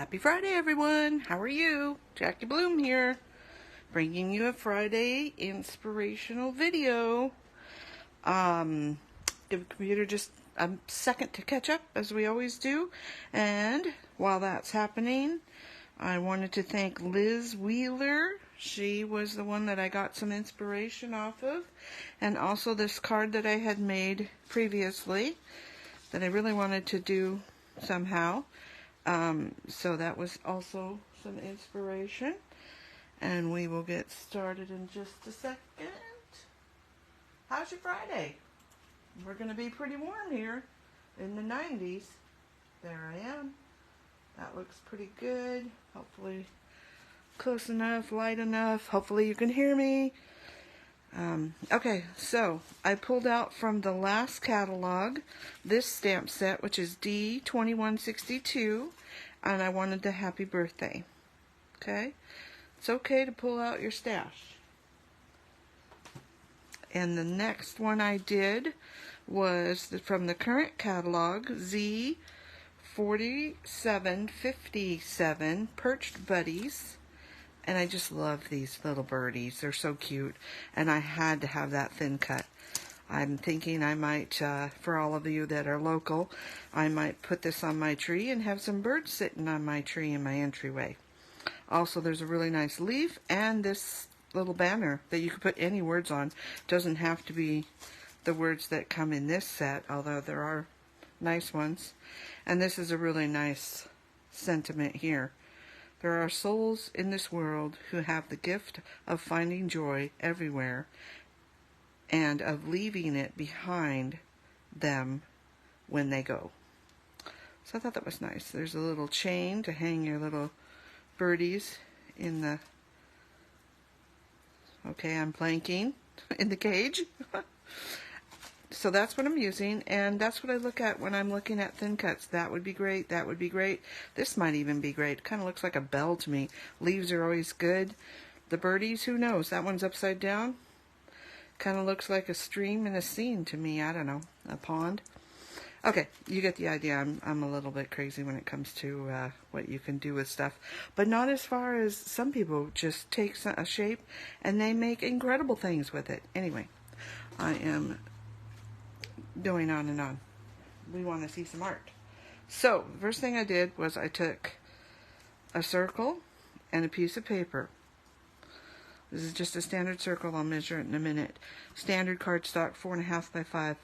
Happy Friday, everyone. How are you? Jackie Bloom here, bringing you a Friday inspirational video. Give the computer just a second to catch up, as we always do. And while that's happening, I wanted to thank Liz Wheeler. She was the one that I got some inspiration off of. And also this card that I had made previously that I really wanted to do somehow. So that was also some inspiration. And we will get started in just a second. How's your Friday? We're going to be pretty warm here in the 90s. There I am. That looks pretty good. Hopefully close enough, light enough. Hopefully you can hear me. Okay, so I pulled out from the last catalog this stamp set, which is D2162, and I wanted the happy birthday. Okay? It's okay to pull out your stash. And the next one I did was from the current catalog, Z4757, Perched Buddies. And I just love these little birdies. They're so cute. And I had to have that thin cut. I'm thinking I might, for all of you that are local, I might put this on my tree and have some birds sitting on my tree in my entryway. Also, there's a really nice leaf and this little banner that you can put any words on. Doesn't have to be the words that come in this set, although there are nice ones. And this is a really nice sentiment here. There are souls in this world who have the gift of finding joy everywhere and of leaving it behind them when they go. So I thought that was nice. There's a little chain to hang your little birdies in the... Okay, I'm planking in the cage. So that's what I'm using, and that's what I look at when I'm looking at thin cuts. That would be great, that would be great. This might even be great. It kind of looks like a bell to me. Leaves are always good. The birdies, who knows? That one's upside down. Kind of looks like a stream and a scene to me. I don't know, a pond. Okay, you get the idea. I'm a little bit crazy when it comes to what you can do with stuff. But not as far as some people just take a shape and they make incredible things with it. Anyway, I am going on and on. We want to see some art. So, the first thing I did was I took a circle and a piece of paper. This is just a standard circle. I'll measure it in a minute. Standard cardstock, 4.5 by 5.5,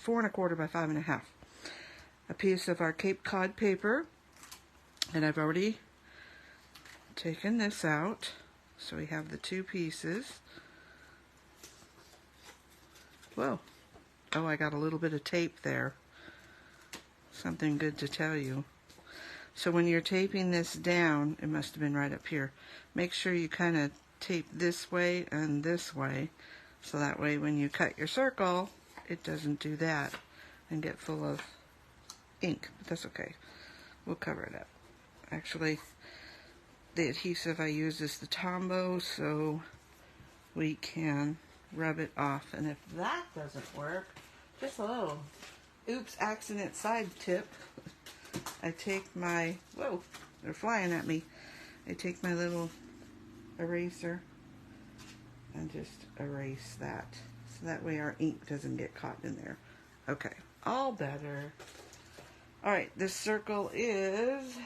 4.25 by 5.5. A piece of our Cape Cod paper, and I've already taken this out. So we have the two pieces. Whoa. Oh, I got a little bit of tape there. Something good to tell you. So when you're taping this down, it must have been right up here. Make sure you kind of tape this way and this way. So that way when you cut your circle, it doesn't do that and get full of ink. But that's okay. We'll cover it up. Actually, the adhesive I use is the Tombow, so we can rub it off. And if that doesn't work, just a little oops accident side tip. I take my, whoa, they're flying at me. I take my little eraser and just erase that. So that way our ink doesn't get caught in there. Okay, all better. Alright, this circle is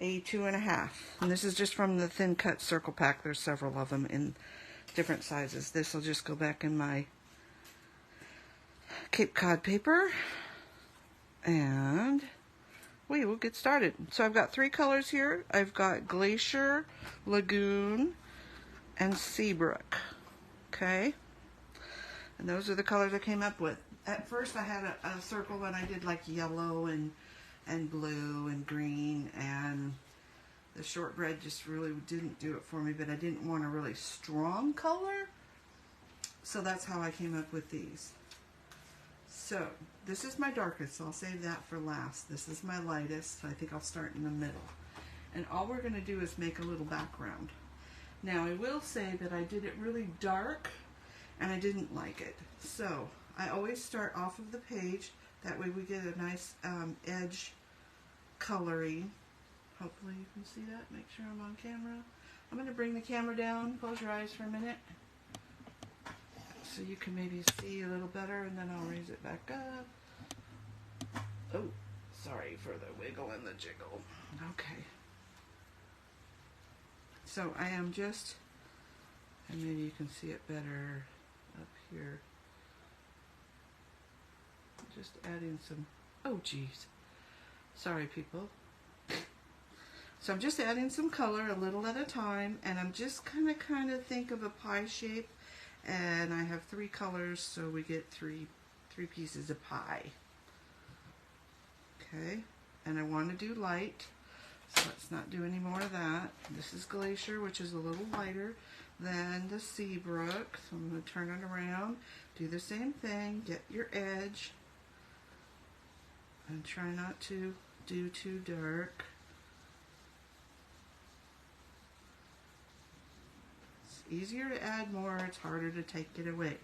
a 2.5. And this is just from the thin cut circle pack. There's several of them in different sizes. This will just go back in my Cape Cod paper, and we will get started. So I've got 3 colors here. I've got Glacier, Lagoon, and Seabrook. Okay, and those are the colors I came up with. At first I had a circle and I did like yellow and blue and green, and the shortbread just really didn't do it for me, but I didn't want a really strong color, so that's how I came up with these. So, this is my darkest, so I'll save that for last. This is my lightest, so I think I'll start in the middle. And all we're going to do is make a little background. Now, I will say that I did it really dark, and I didn't like it. So, I always start off of the page, that way we get a nice edge coloring. Hopefully you can see that. Make sure I'm on camera. I'm going to bring the camera down. Close your eyes for a minute so you can maybe see a little better, and then I'll raise it back up. Oh, sorry for the wiggle and the jiggle. Okay. So I am just, and maybe you can see it better up here. Just adding some, oh geez. Sorry people. So I'm just adding some color a little at a time, and I'm just kind of think of a pie shape, and I have 3 colors, so we get three pieces of pie. Okay, and I want to do light, so let's not do any more of that. This is Glacier, which is a little lighter than the Seabrook, so I'm going to turn it around, do the same thing, get your edge, and try not to do too dark. Easier to add more, it's harder to take it away.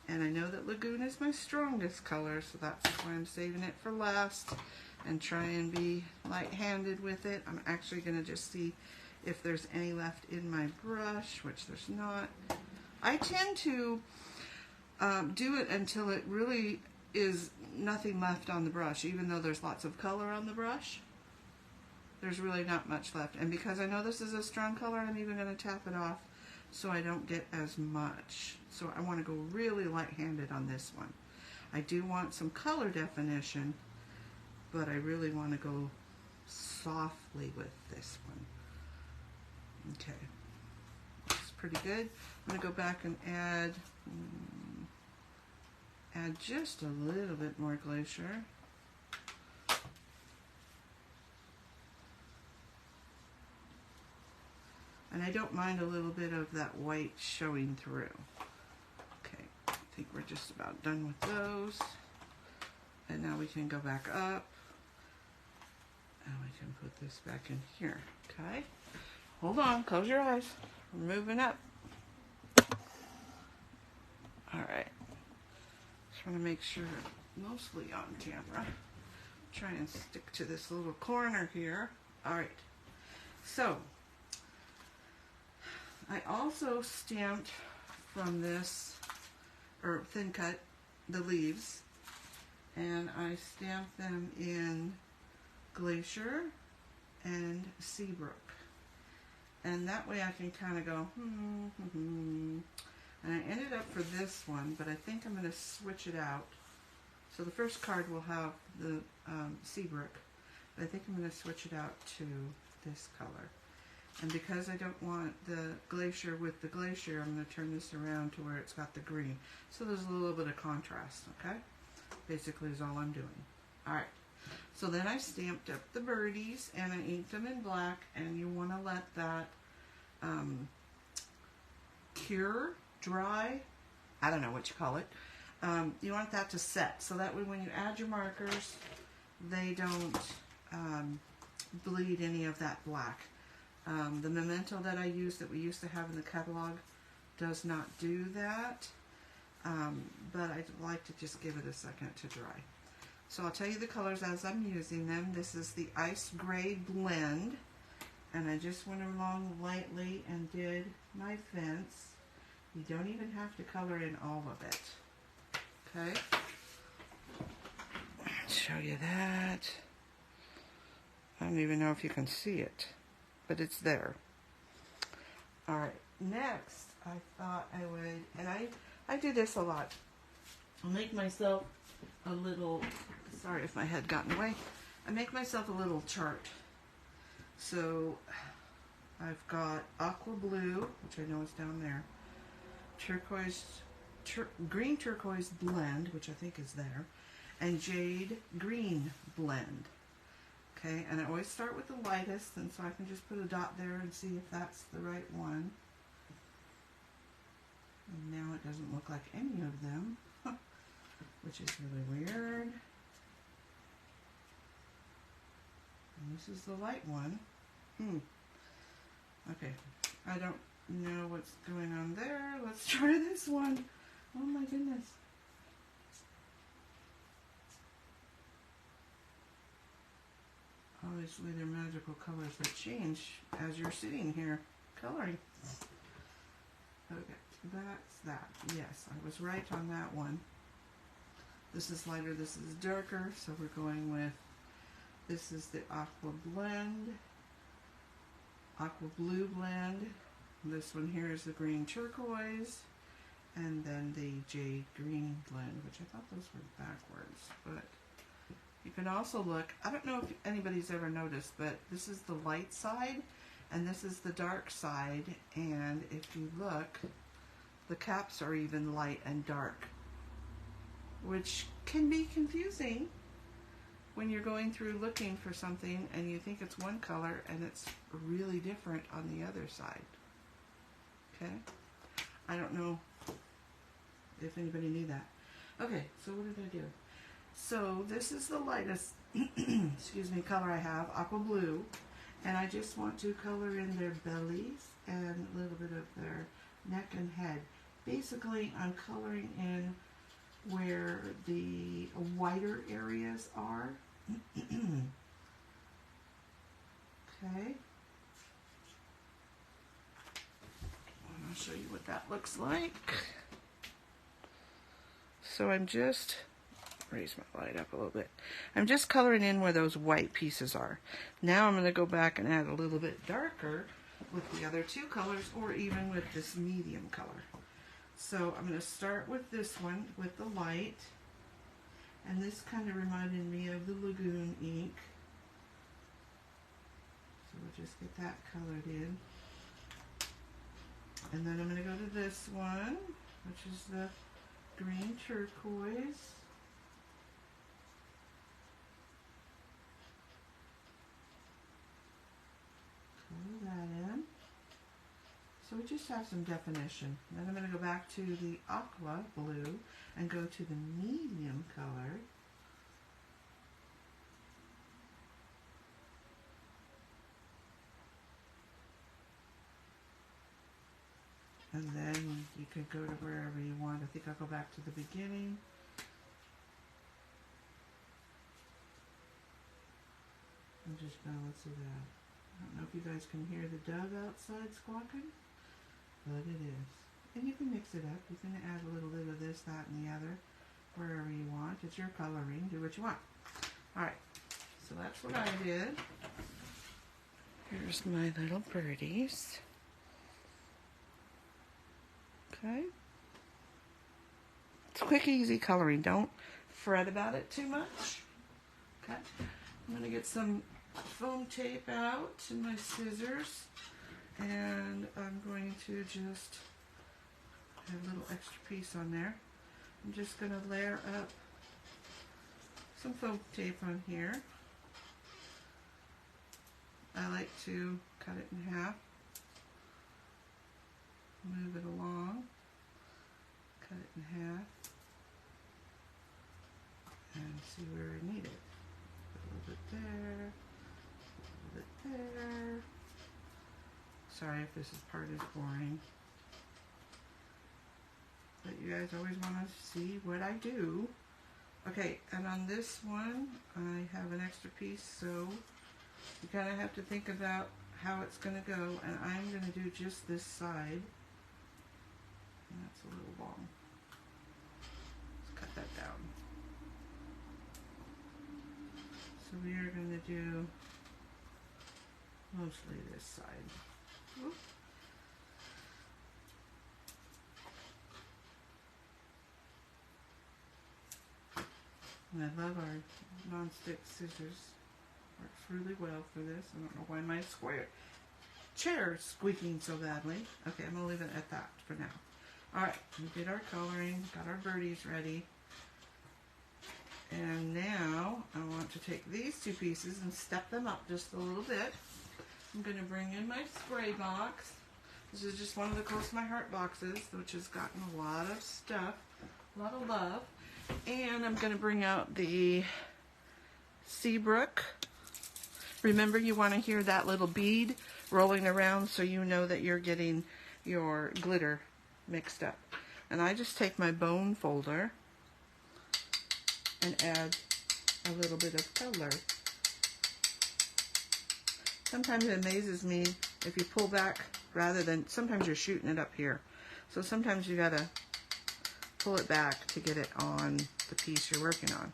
And I know that Lagoon is my strongest color, so that's why I'm saving it for last and try and be light-handed with it. I'm actually going to just see if there's any left in my brush, which there's not. I tend to do it until it really is nothing left on the brush, even though there's lots of color on the brush. There's really not much left. And because I know this is a strong color, I'm even going to tap it off so I don't get as much. So I want to go really light-handed on this one. I do want some color definition, but I really want to go softly with this one. Okay, that's pretty good. I'm going to go back and add just a little bit more Glacier. And I don't mind a little bit of that white showing through. Okay, I think we're just about done with those. And now we can go back up. And we can put this back in here, okay? Hold on, close your eyes. We're moving up. All right. Just want to make sure mostly on camera. Try and stick to this little corner here. All right. So, I also stamped from this, or thin cut, the leaves, and I stamped them in Glacier and Seabrook. And that way I can kind of go, And I ended up for this one, but I think I'm going to switch it out. So the first card will have the Seabrook, but I think I'm going to switch it out to this color. And because I don't want the Glacier with the Glacier, I'm going to turn this around to where it's got the green. So there's a little bit of contrast, okay? Basically is all I'm doing. Alright, so then I stamped up the birdies and I inked them in black, and you want to let that cure, dry, I don't know what you call it. You want that to set, so that way when you add your markers, they don't bleed any of that black. The memento that I use, that we used to have in the catalog, does not do that, but I'd like to just give it a second to dry. So I'll tell you the colors as I'm using them. This is the Ice Gray Blend, and I just went along lightly and did my fence. You don't even have to color in all of it. Okay? Show you that. I don't even know if you can see it, but it's there. Alright, next I thought I would, and I do this a lot. I'll make myself a little, sorry if my head got in the way, I make myself a little chart. So I've got aqua blue, which I know is down there, turquoise, green turquoise blend, which I think is there, and jade green blend. Okay, and I always start with the lightest, and so I can just put a dot there and see if that's the right one. And now it doesn't look like any of them, which is really weird. And this is the light one. Okay, I don't know what's going on there. Let's try this one. Oh my goodness. obviously they're magical colors that change as you're sitting here coloring. Okay, that's that. Yes, I was right on that one. This is lighter, this is darker, so we're going with, this is the aqua blend, aqua blue blend. This one here is the green turquoise, and then the jade green blend, which I thought those were backwards, but you can also look, I don't know if anybody's ever noticed, but this is the light side and this is the dark side, and if you look, the caps are even light and dark, which can be confusing when you're going through looking for something and you think it's one color and it's really different on the other side. Okay? I don't know if anybody knew that. Okay, so what did I do? So this is the lightest excuse me, color I have, aqua blue, and I just want to color in their bellies and a little bit of their neck and head. Basically, I'm coloring in where the whiter areas are. Okay. I'll show you what that looks like. So I'm just, raise my light up a little bit. I'm just coloring in where those white pieces are. Now I'm going to go back and add a little bit darker with the other two colors, or even with this medium color. So I'm going to start with this one with the light, and this kind of reminded me of the Lagoon ink. So we'll just get that colored in. And then I'm going to go to this one, which is the green turquoise. Color that in. So we just have some definition. Then I'm going to go back to the aqua blue and go to the medium color. And then you can go to wherever you want. I think I'll go back to the beginning. And just balance it out. I don't know if you guys can hear the dove outside squawking, but it is. And you can mix it up. You can add a little bit of this, that, and the other, wherever you want. It's your coloring. Do what you want. Alright, so that's what I did. Here's my little birdies. Okay. It's quick, easy coloring. Don't fret about it too much. Okay. I'm going to get some foam tape out and my scissors, and I'm going to just have a little extra piece on there. I'm just going to layer up some foam tape on here. I like to cut it in half, move it along, cut it in half, and see where I need it. A little bit there, a little bit there. Sorry if this part is boring, but you guys always want to see what I do. Okay, and on this one, I have an extra piece, so you kind of have to think about how it's going to go, and I'm going to do just this side. And that's a little long. Let's cut that down. So we are going to do mostly this side. Whoop. And I love our non-stick scissors. Works really well for this. I don't know why my square chair is squeaking so badly. Okay, I'm going to leave it at that for now. Alright, we did our coloring, got our birdies ready. And now I want to take these two pieces and step them up just a little bit. I'm going to bring in my spray box. This is just one of the Close to My Heart boxes, which has gotten a lot of stuff, a lot of love. And I'm going to bring out the Seabrook. Remember, you want to hear that little bead rolling around so you know that you're getting your glitter mixed up. And I just take my bone folder and add a little bit of color. Sometimes it amazes me if you pull back rather than, sometimes you're shooting it up here. So sometimes you gotta pull it back to get it on the piece you're working on.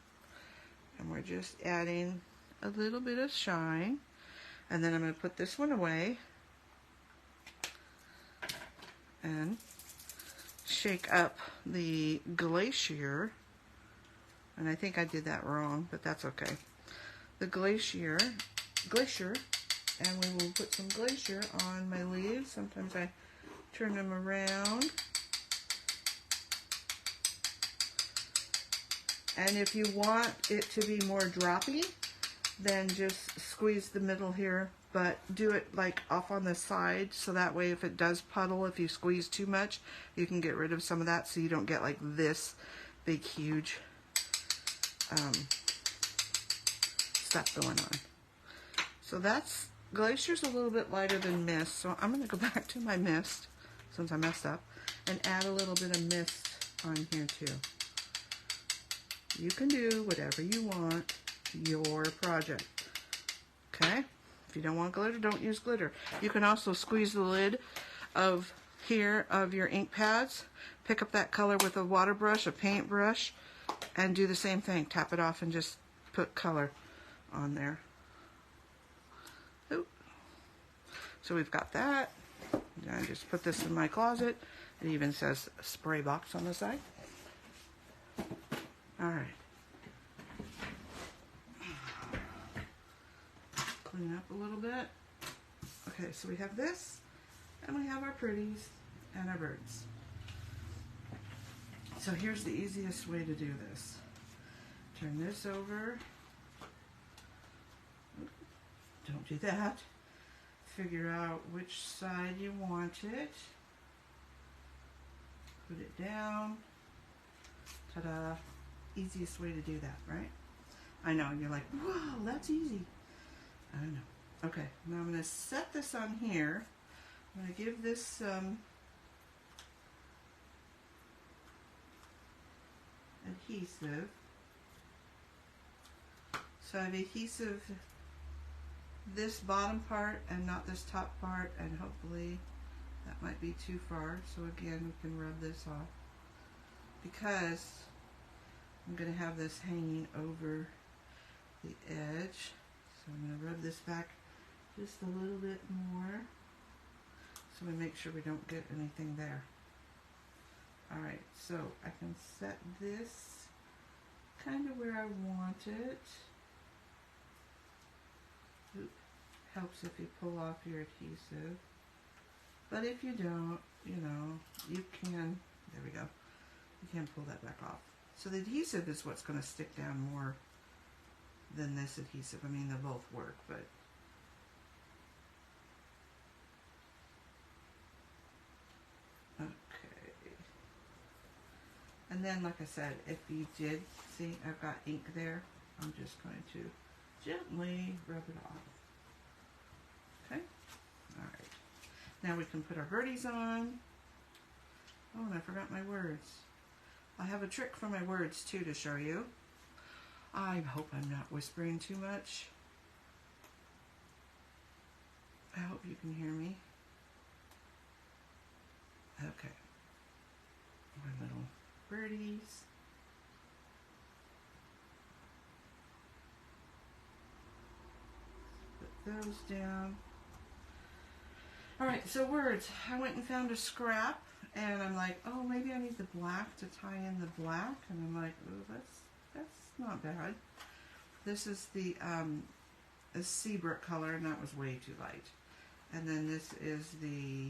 And we're just adding a little bit of shine. And then I'm gonna put this one away and shake up the glacier. And I think I did that wrong, but that's okay. The glacier, and we will put some glacier on my leaves. Sometimes I turn them around. And if you want it to be more droppy, then just squeeze the middle here, but do it like off on the side, so that way if it does puddle, if you squeeze too much, you can get rid of some of that, so you don't get like this big, huge stuff going on. So that's, glacier's a little bit lighter than mist, so I'm going to go back to my mist, since I messed up, and add a little bit of mist on here too. You can do whatever you want, your project. Okay? If you don't want glitter, don't use glitter. You can also squeeze the lid of here of your ink pads, pick up that color with a water brush, a paint brush, and do the same thing. Tap it off and just put color on there. Oop. So we've got that. I just put this in my closet. It even says spray box on the side. Alright. Clean up a little bit. Okay, so we have this, and we have our pretties and our birds. So here's the easiest way to do this. Turn this over. Don't do that. Figure out which side you want it. Put it down. Ta-da. Easiest way to do that, right? I know, you're like, wow, that's easy. I don't know. Okay, now I'm going to set this on here. I'm going to give this adhesive. So I have adhesive this bottom part and not this top part, and hopefully that might be too far. So again, we can rub this off because I'm going to have this hanging over the edge. So I'm going to rub this back just a little bit more so we make sure we don't get anything there. Alright, so I can set this kind of where I want it. Oop. Helps if you pull off your adhesive. But if you don't, you know, you can, there we go, you can pull that back off. So the adhesive is what's going to stick down more than this adhesive. I mean, they'll both work, but okay. And then, like I said, if you did see I've got ink there, I'm just going to gently rub it off. Okay? Alright. Now we can put our birdies on. Oh, and I forgot my words. I have a trick for my words too to show you. I hope I'm not whispering too much. I hope you can hear me. Okay. Our little birdies. Put those down. Alright, so words. I went and found a scrap, and I'm like, oh, maybe I need the black to tie in the black. And I'm like, oh, that's not bad. This is the sea brick color, and that was way too light. And then this is the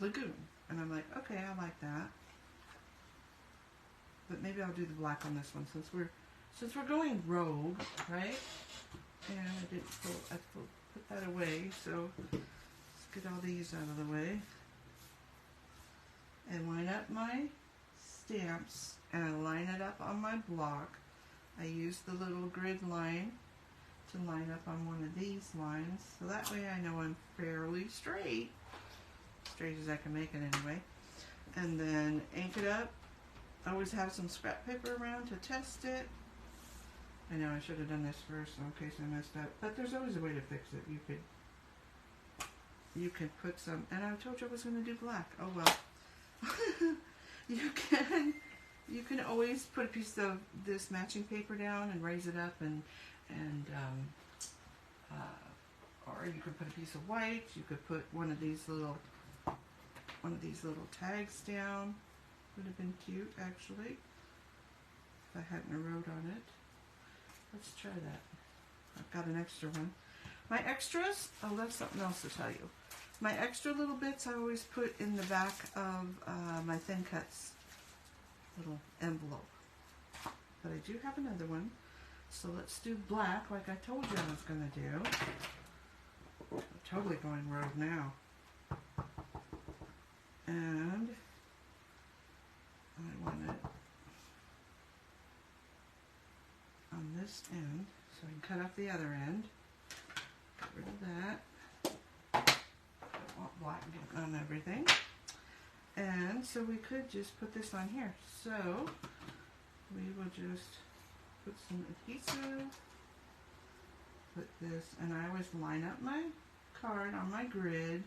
lagoon, and I'm like, okay, I like that. But maybe I'll do the black on this one since we're going rogue, right? And I didn't put that away, so let's get all these out of the way and line up my stamps, and I line it up on my block. I use the little grid line to line up on one of these lines, so that way I know I'm fairly straight as I can make it anyway. And then ink it up. I always have some scrap paper around to test it, I know I should have done this first in case I messed up, but there's always a way to fix it. You could put some, and I told you I was going to do black. Oh well. You can always put a piece of this matching paper down and raise it up, or you could put a piece of white. You could put one of these little tags down. Would have been cute actually if I hadn't wrote on it. Let's try that. I've got an extra one. My extras, oh, that's something else to tell you. My extra little bits I always put in the back of my Thin Cuts little envelope. But I do have another one. So let's do black like I told you I was going to do. I'm totally going rogue now. And I want it on this end so I can cut off the other end. Get rid of that. I want black on everything. And so we could just put this on here. So we will just put some adhesive, put this, and I always line up my card on my grid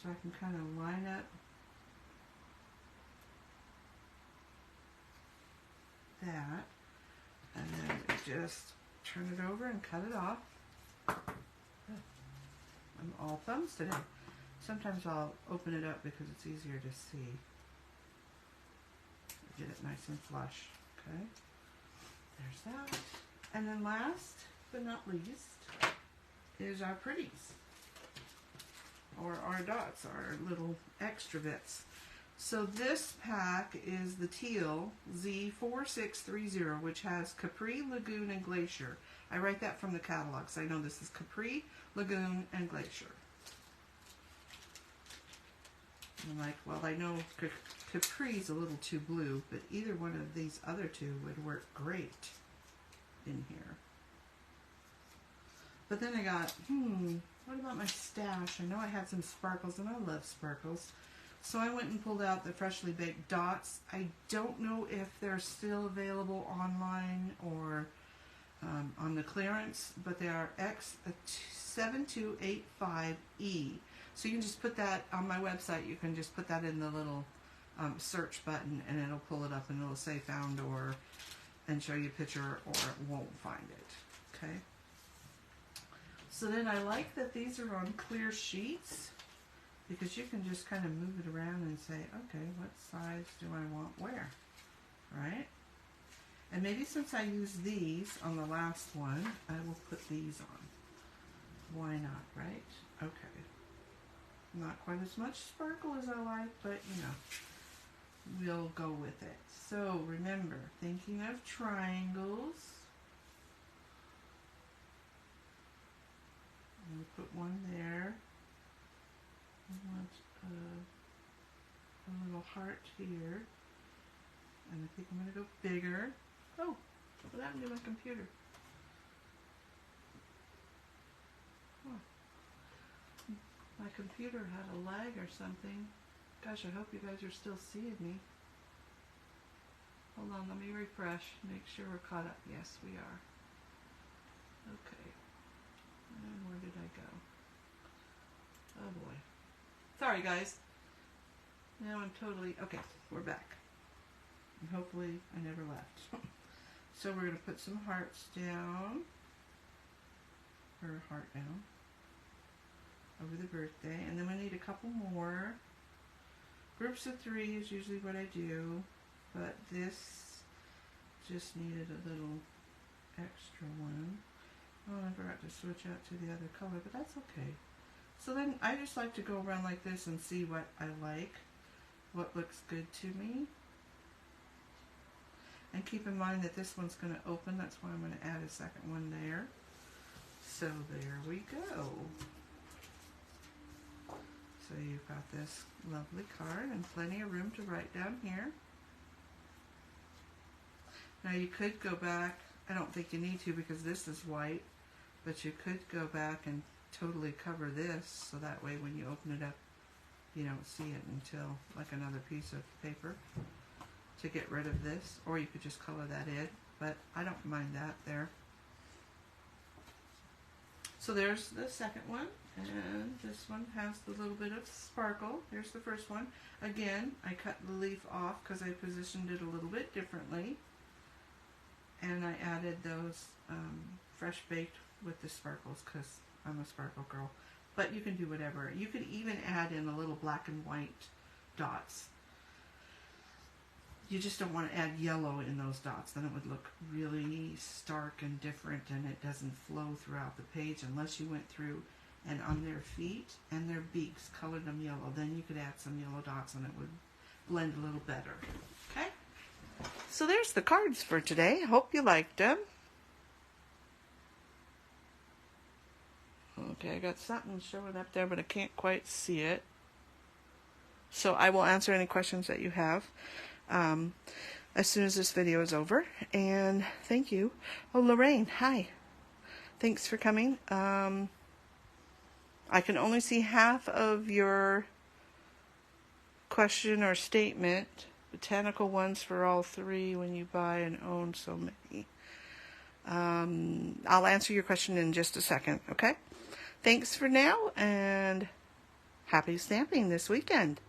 so I can kind of line up that, and then we just turn it over and cut it off. I'm all thumbs today. Sometimes I'll open it up because it's easier to see. Get it nice and flush. Okay, there's that. And then last but not least is our pretties, or our dots, our little extra bits. So this pack is the teal Z4630, which has Capri, Lagoon, and Glacier. I write that from the catalog, so I know this is Capri, Lagoon, and Glacier. I'm like, well, I know Capri's a little too blue, but either one of these other two would work great in here. But then I got, what about my stash? I know I had some sparkles, and I love sparkles. So I went and pulled out the freshly baked dots. I don't know if they're still available online or on the clearance, but they are X7285E. So you can just put that on my website. You can just put that in the little search button, and it'll pull it up, and it'll say found and show you a picture, or it won't find it. Okay. So then I like that these are on clear sheets, because you can just kind of move it around and say, okay, what size do I want where, right? And maybe since I use these on the last one, I will put these on. Why not, right? Okay. Not quite as much sparkle as I like, but you know, we'll go with it. So remember, thinking of triangles, I'm going to put one there. I want a little heart here, and I think I'm going to go bigger. Oh, what happened to my computer? Oh. My computer had a lag or something. Gosh, I hope you guys are still seeing me. Hold on, let me refresh, make sure we're caught up. Yes, we are. Okay. And where did I go? Oh boy. Sorry guys. Now I'm totally, okay, we're back. And hopefully I never left. So we're going to put some hearts down, or a heart down, over the birthday. And then we need a couple more. Groups of 3 is usually what I do, but this just needed a little extra one. Oh, I forgot to switch out to the other color, but that's okay. So then I just like to go around like this and see what I like, what looks good to me. And keep in mind that this one's going to open, that's why I'm going to add a second one there. So there we go. So you've got this lovely card and plenty of room to write down here. Now you could go back, I don't think you need to because this is white, but you could go back and totally cover this so that way when you open it up you don't see it until like another piece of paper to get rid of this, or you could just color that in, but I don't mind that there. So there's the second one, and this one has the little bit of sparkle. Here's the first one. Again, I cut the leaf off because I positioned it a little bit differently, and I added those fresh baked with the sparkles because I'm a sparkle girl. But you can do whatever. You could even add in a little black and white dots. You just don't want to add yellow in those dots. Then it would look really stark and different, and it doesn't flow throughout the page unless you went through and on their feet and their beaks colored them yellow. Then you could add some yellow dots and it would blend a little better. Okay? So there's the cards for today. Hope you liked them. Okay, I got something showing up there, but I can't quite see it. So I will answer any questions that you have as soon as this video is over. And thank you. Oh, Lorraine, hi. Thanks for coming. I can only see half of your question or statement. Botanical ones for all three when you buy and own so many. I'll answer your question in just a second, okay? Thanks for now, and happy stamping this weekend.